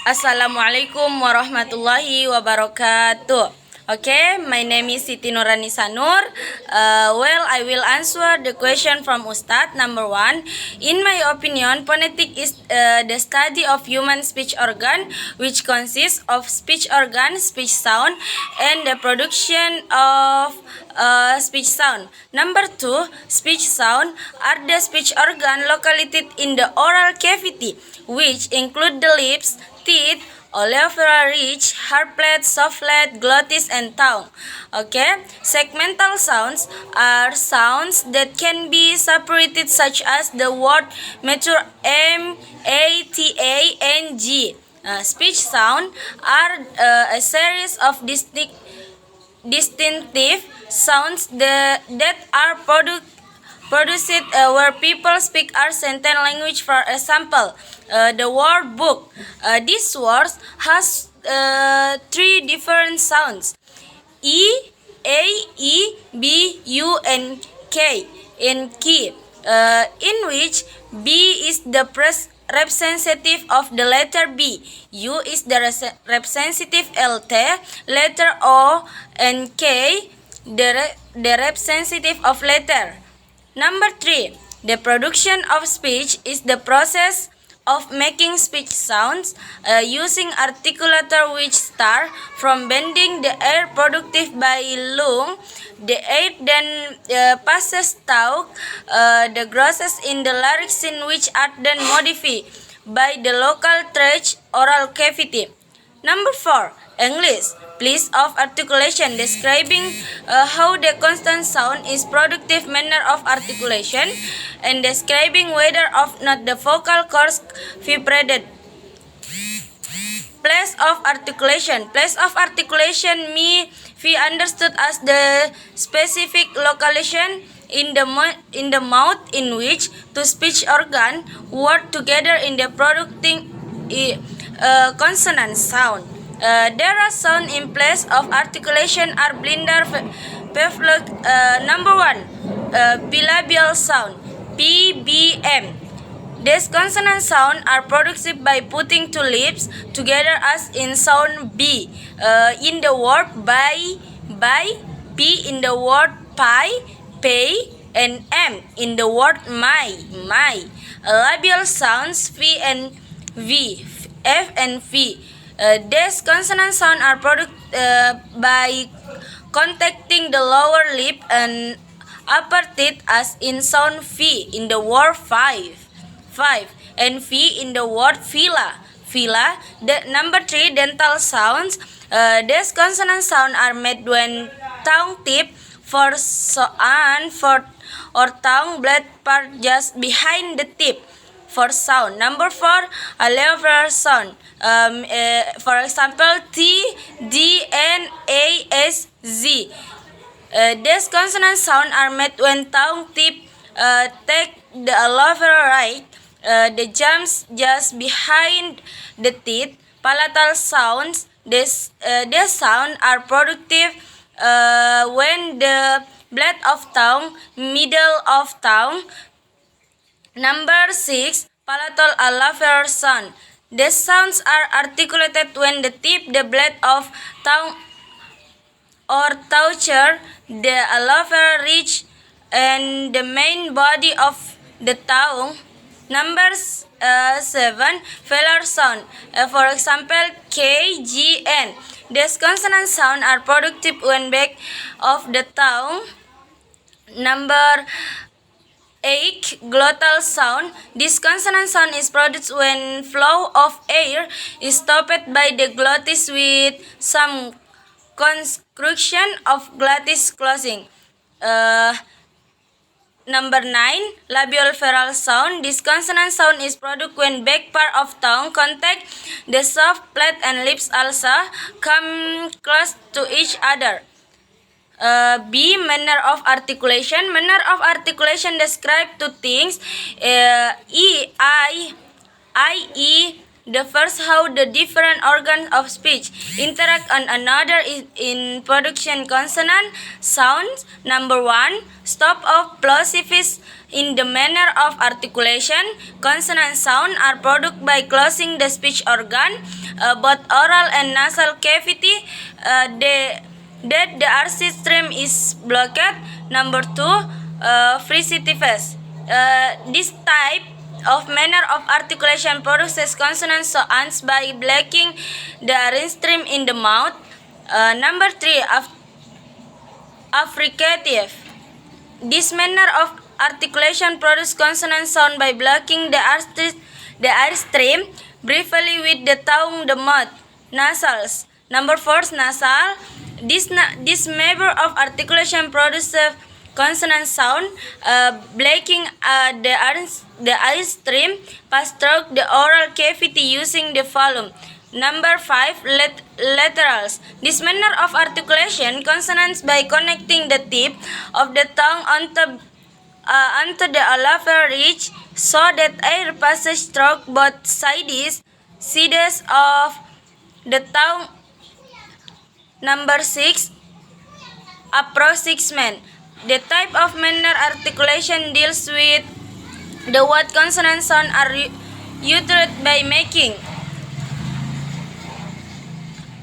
Assalamualaikum warahmatullahi wabarakatuh. Okay, my name is Siti Nurani Sanur. I will answer the question from Ustad. Number one, in my opinion, phonetic is the study of human speech organ, which consists of speech organ, speech sound, and the production of speech sound. Number two, speech sound are the speech organ located in the oral cavity, which include the lips, teeth, alveolar ridge, hardplate, softplate, glottis, and tongue. Okay, segmental sounds are sounds that can be separated, such as the word mature M, A, T, A, and G. Speech sound are a series of distinctive sounds that are produced where people speak our sentence language. For example, the word book. This word has three different sounds: E, A, E, B, U, and K in key, in which B is the representative of the letter B, U is the representative letter O, and K the representative of letter. Number 3. The production of speech is the process of making speech sounds using articulator which start from bending the air produced by lung. The air then passes through the grosses in the larynx, in which are then modified by the local trach oral cavity. Number 4. English. Place of articulation, describing how the constant sound is productive manner of articulation, and describing whether or not the vocal cords vibrated. Place of articulation. Place of articulation may be understood as the specific location in the mouth in which two speech organs work together in the producing consonant sound. There are sound in place of articulation are blinder pavlov. Number 1, bilabial sound, PBM. These consonant sound are produced by putting two lips together, as in sound B in the word by, P in the word pie, pay, and M in the word my. Labial sounds V and V, F and V. These consonant sounds are produced by contacting the lower lip and upper teeth, as in sound V in the word five, and V in the word villa. Number 3, dental sounds. These consonant sounds are made when tongue tip for or tongue blade part just behind the tip for sound. Number 4, alveolar sound. For example, T, D, N, A, S, Z. These consonant sounds are made when tongue tip take the alveolar right, the jumps just behind the teeth. Palatal sounds. These sounds are productive when the blade of tongue, middle of tongue. Number 6, palatal alveolar sound. These sounds are articulated when the tip, the blade of tongue, or toucher the alveolar ridge and the main body of the tongue. Number 7, velar sound. For example, K, G, N. These consonant sounds are productive when back of the tongue. Number 8, glottal sound. This consonant sound is produced when flow of air is stopped by the glottis with some construction of glottis closing. Number 9, labiovelar sound. This consonant sound is produced when back part of tongue contact the soft plate and lips also come close to each other. B, manner of articulation. Manner of articulation describe two things: E, I, E, The first, how the different organs of speech interact on another in production consonant sounds. Number 1, stop of plosives in the manner of articulation. Consonant sound are produced by closing the speech organ, both oral and nasal cavity, that the RC stream is blocked. Number 2, fricatives. This type of manner of articulation produces consonant sounds by blocking the RN stream in the mouth. Number 3, affricative. This manner of articulation produces consonant sound by blocking the R stream briefly with the tongue, the mouth. Nasals. Number 4, nasal. This manner of articulation produces consonant sound, blocking the I stream pass through the oral cavity using the volume. Number 5, laterals. This manner of articulation consonants by connecting the tip of the tongue onto the alveolar ridge so that air passes through both sides of the tongue. Number 6, approximation. The type of manner articulation deals with the what consonant sound are uttered by making.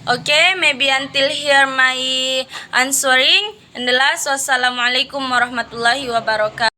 Okay, maybe until here my answering. And the last, wassalamualaikum warahmatullahi wabarakatuh.